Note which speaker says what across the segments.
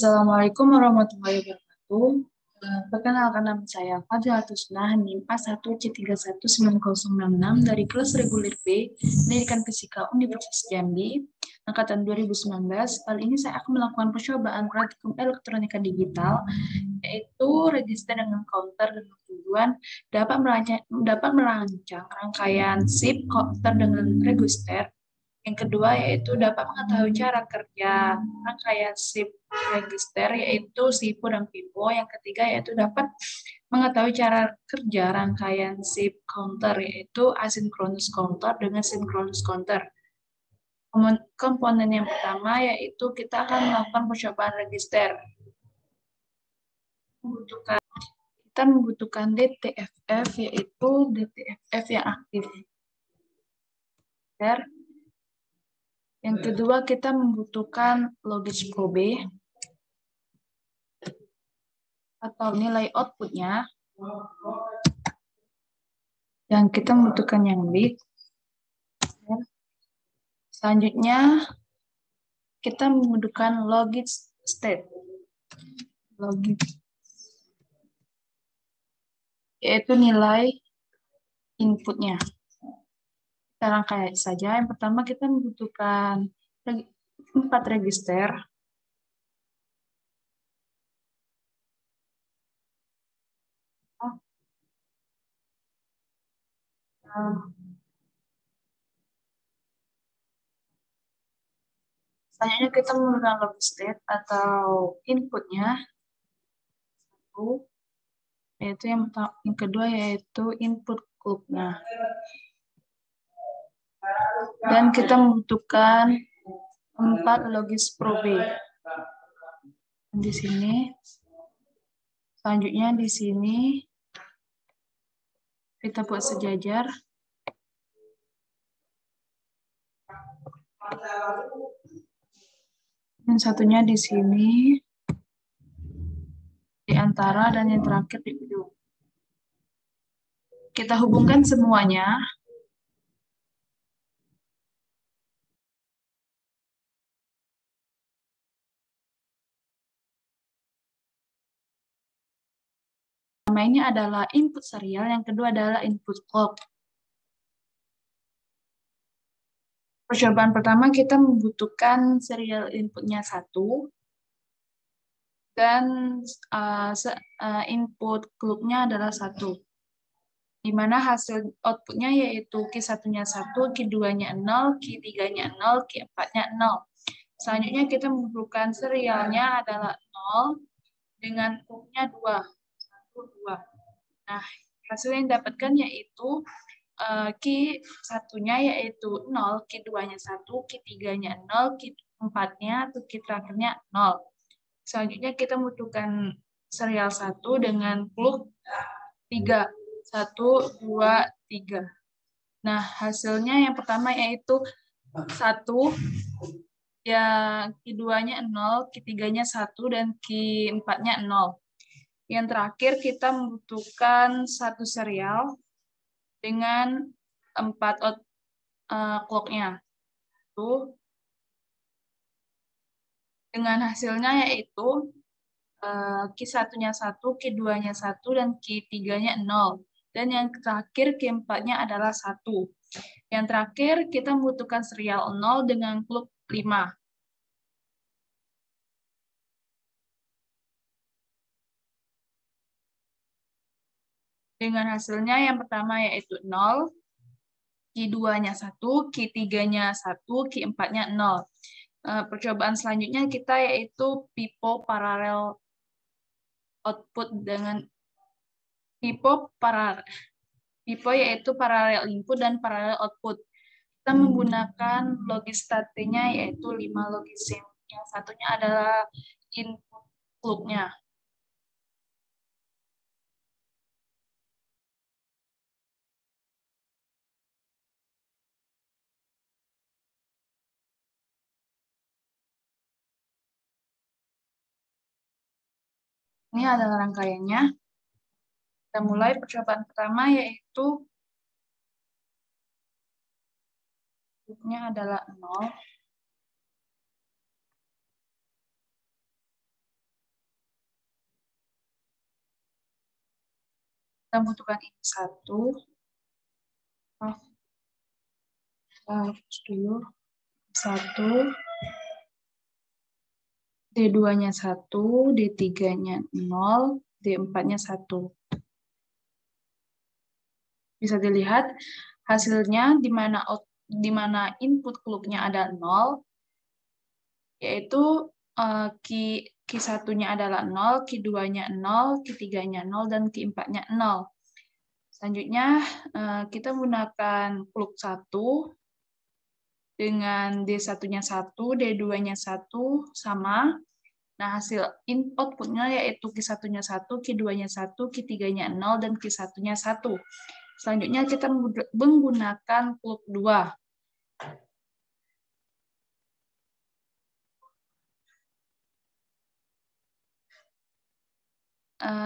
Speaker 1: Assalamualaikum warahmatullahi wabarakatuh. Perkenalkan nama saya Fadlilatul Husna, NIM A1C319066 dari kelas reguler B, Pendidikan Fisika Universitas Jambi, angkatan 2019. Kali ini saya akan melakukan percobaan praktikum elektronika digital, yaitu register dengan counter dengan tujuan dapat merancang rangkaian SIP counter dengan register. Yang kedua yaitu dapat mengetahui cara kerja rangkaian SIP register yaitu SIPO dan PIPO. Yang ketiga yaitu dapat mengetahui cara kerja rangkaian SIP counter yaitu asynchronous counter dengan synchronous counter. Komponen yang pertama yaitu kita akan melakukan percobaan register. Kita membutuhkan DTFF yaitu DTFF yang aktif. Yang kedua, kita membutuhkan Logis Pro B atau nilai outputnya. Dan kita membutuhkan yang bit. Selanjutnya, kita membutuhkan Logis State. Logis, yaitu nilai inputnya. Kita rangkai saja. Yang pertama, kita membutuhkan 4 register. Selanjutnya kita menggunakan logis state atau inputnya. Yaitu yang kedua yaitu input clock-nya. Dan kita membutuhkan 4 Logis Pro B. Di sini. Selanjutnya di sini kita buat sejajar. Dan satunya di sini, di antara, dan yang terakhir di ujung. Kita hubungkan semuanya. Pertama ini adalah input serial, yang kedua adalah input clock. Percobaan pertama kita membutuhkan serial inputnya 1 dan input clock-nya adalah 1. Di mana hasil outputnya yaitu Q1-nya 1, Q2-nya 0, Q3-nya 0, Q4-nya 0. Selanjutnya kita membutuhkan serialnya adalah 0 dengan clock-nya 2. 1, 2. Nah, hasil yang didapatkan yaitu Q1-nya yaitu 0, Q2-nya 1, Q3-nya 0, Q4-nya atau Q terakhirnya 0. Selanjutnya kita membutuhkan serial 1 dengan clock 3. 1, 2, 3. Nah, hasilnya yang pertama yaitu 1, yang Q2-nya 0, Q3-nya 1, dan Q4-nya 0. Yang terakhir kita membutuhkan 1 serial dengan 4 clock-nya. Dengan hasilnya yaitu Q1-nya 1, Q2-nya 1, dan Q3-nya 0. Dan yang terakhir Q4-nya adalah 1. Yang terakhir kita membutuhkan serial 0 dengan clock 5. Dengan hasilnya yang pertama yaitu 0, Q2-nya 1, Q3-nya 1, Q4-nya 0. Percobaan selanjutnya kita yaitu PIPO paralel output dengan PIPO yaitu paralel input dan paralel output. Kita menggunakan logistate-nya yaitu 5 logisim. Yang satunya adalah input clock-nya. Ini adalah rangkaiannya. Kita mulai percobaan pertama yaitu clock-nya adalah 0. Kita butuhkan ini 1. Hapus dulu. 1. D2-nya 1, D3-nya 0, D4-nya 1. Bisa dilihat hasilnya di mana input klubnya ada 0, yaitu Q1-nya adalah 0, Q2-nya 0, Q3-nya 0, dan Q4-nya 0. Selanjutnya kita menggunakan klub 1 dengan D1-nya 1, D2-nya 1 sama. Nah, hasil output-nya yaitu Q1-nya 1, Q2-nya 1, Q3-nya 0, dan Q1-nya 1. Selanjutnya kita menggunakan klub 2.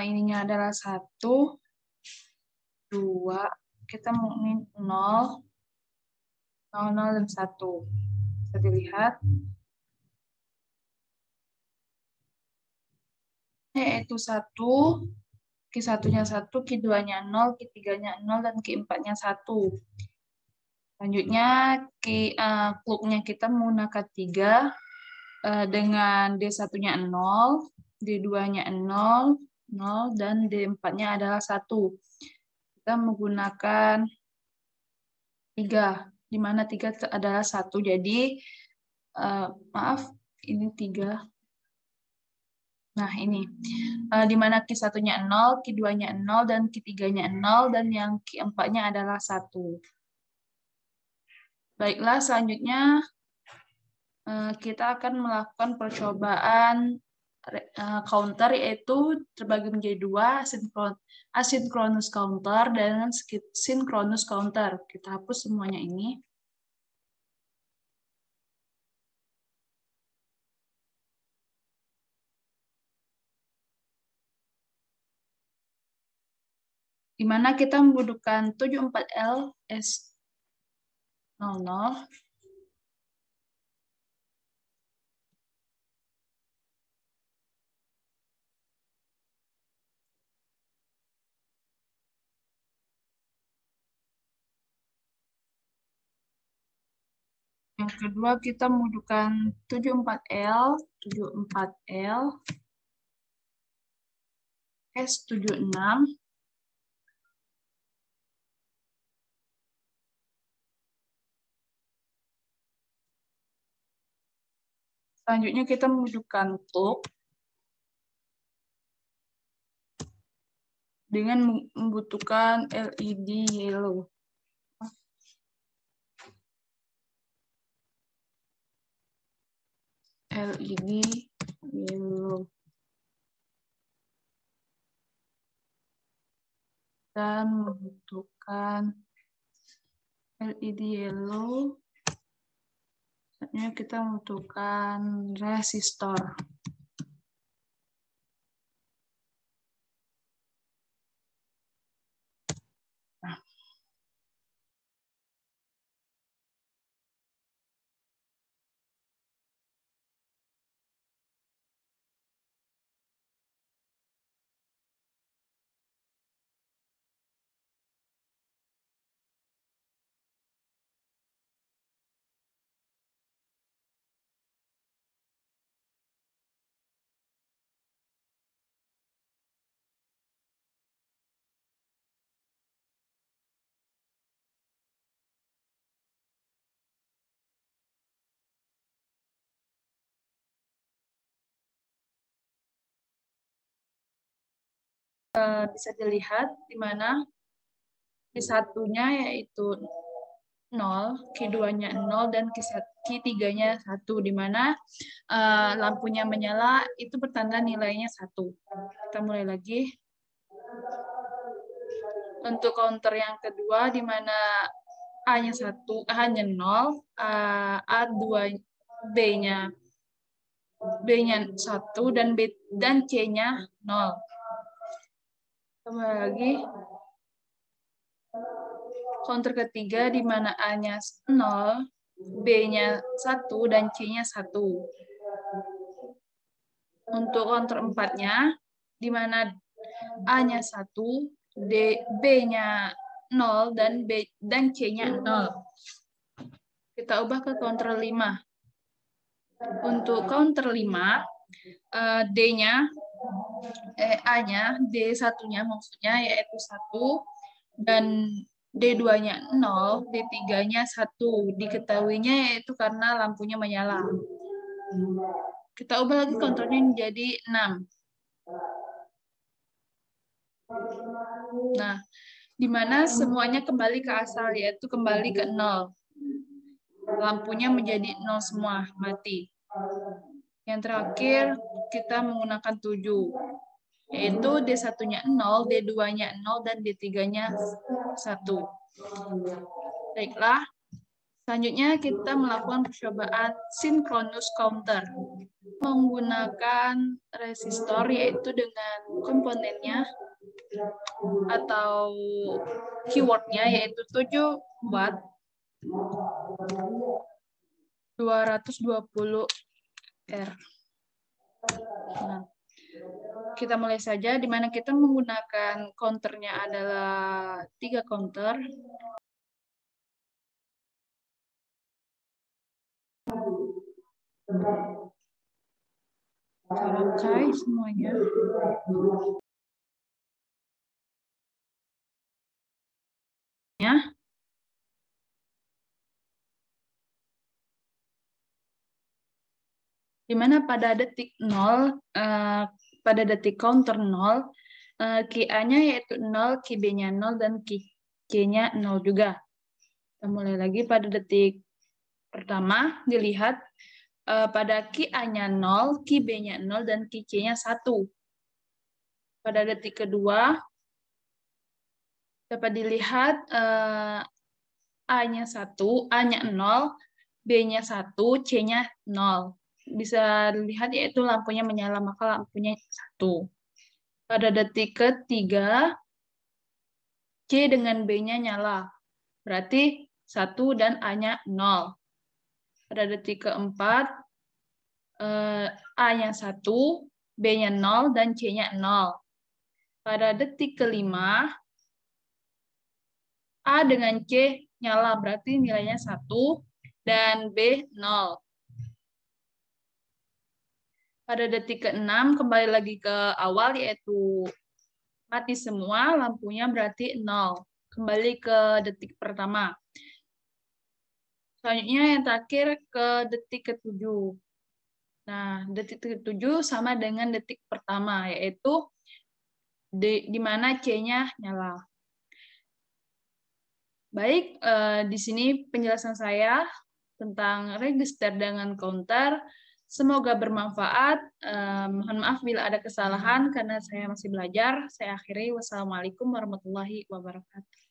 Speaker 1: Ininya adalah 1, 2, kita mau 0, 0, dan 1. Bisa dilihat. Yaitu 1, Q1-nya 1, Q2-nya 0, Q3-nya 0, dan Q4-nya 1. Selanjutnya, klubnya kita menggunakan 3 dengan D1-nya 0, D2-nya 0, 0, dan D4-nya adalah 1. Kita menggunakan 3, di mana 3 adalah 1. Jadi, maaf, ini 3. Nah, ini. Di mana Q1-nya 0, Q2-nya 0, dan Q3-nya 0, dan yang Q4-nya adalah 1. Baiklah, selanjutnya kita akan melakukan percobaan counter, yaitu terbagi menjadi 2, asynchronous counter dan synchronous counter. Kita hapus semuanya ini. Di mana kita membutuhkan 74L S00. Yang kedua kita membutuhkan 74L S76. Selanjutnya kita membutuhkan klub dengan membutuhkan LED yellow. LED yellow. Dan membutuhkan LED yellow. Selanjutnya kita membutuhkan resistor. Nah. Bisa dilihat di mana Q1-nya yaitu 0, Q2-nya 0, dan Q3-nya 1, di mana lampunya menyala itu bertanda nilainya 1. Kita mulai lagi. Untuk counter yang kedua, di mana A-nya 1, A-nya 0, A2, B-nya 1, dan C-nya 0. Kembali lagi. Counter ketiga di mana A-nya 0, B-nya 1, dan C-nya 1. Untuk counter 4-nya di mana A-nya 1, B-nya 0 dan C-nya 0. Kita ubah ke counter 5. Untuk counter 5, A-nya, D1-nya maksudnya yaitu 1, dan D2-nya 0, D3-nya 1. Diketahuinya yaitu karena lampunya menyala. Kita ubah lagi counternya menjadi 6. Nah, di mana semuanya kembali ke asal, yaitu kembali ke 0. Lampunya menjadi 0 semua, mati. Yang terakhir, kita menggunakan 7. Yaitu D1-nya 0, D2-nya 0, dan D3-nya 1. Baiklah, selanjutnya kita melakukan percobaan synchronous counter. Menggunakan resistor, yaitu dengan komponennya atau keywordnya yaitu 7 watt 220 R. Nah, kita mulai saja, di mana kita menggunakan counternya adalah 3 counter. Selesai semuanya. Di mana pada detik 0, pada detik counter 0, QA-nya yaitu 0, QB-nya 0, dan QC-nya 0 juga. Kita mulai lagi pada detik pertama, dilihat pada QA-nya 0, QB-nya 0, dan QC-nya 1. Pada detik kedua, dapat dilihat A-nya 1, A-nya 0, B-nya 1, C-nya 0. Bisa dilihat yaitu lampunya menyala, maka lampunya 1. Pada detik ketiga, C dengan B-nya nyala. Berarti 1 dan A-nya 0. Pada detik keempat, A-nya 1, B-nya 0, dan C-nya 0. Pada detik kelima, A dengan C nyala, berarti nilainya 1, dan B 0. Pada detik ke-6, kembali lagi ke awal, yaitu mati semua, lampunya berarti 0. Kembali ke detik pertama. Selanjutnya yang terakhir ke detik ke-7. Nah, detik ke-7 sama dengan detik pertama, yaitu di mana C-nya nyala. Baik, di sini penjelasan saya tentang register dengan counter. Semoga bermanfaat. Mohon maaf bila ada kesalahan karena saya masih belajar. Saya akhiri. Wassalamualaikum warahmatullahi wabarakatuh.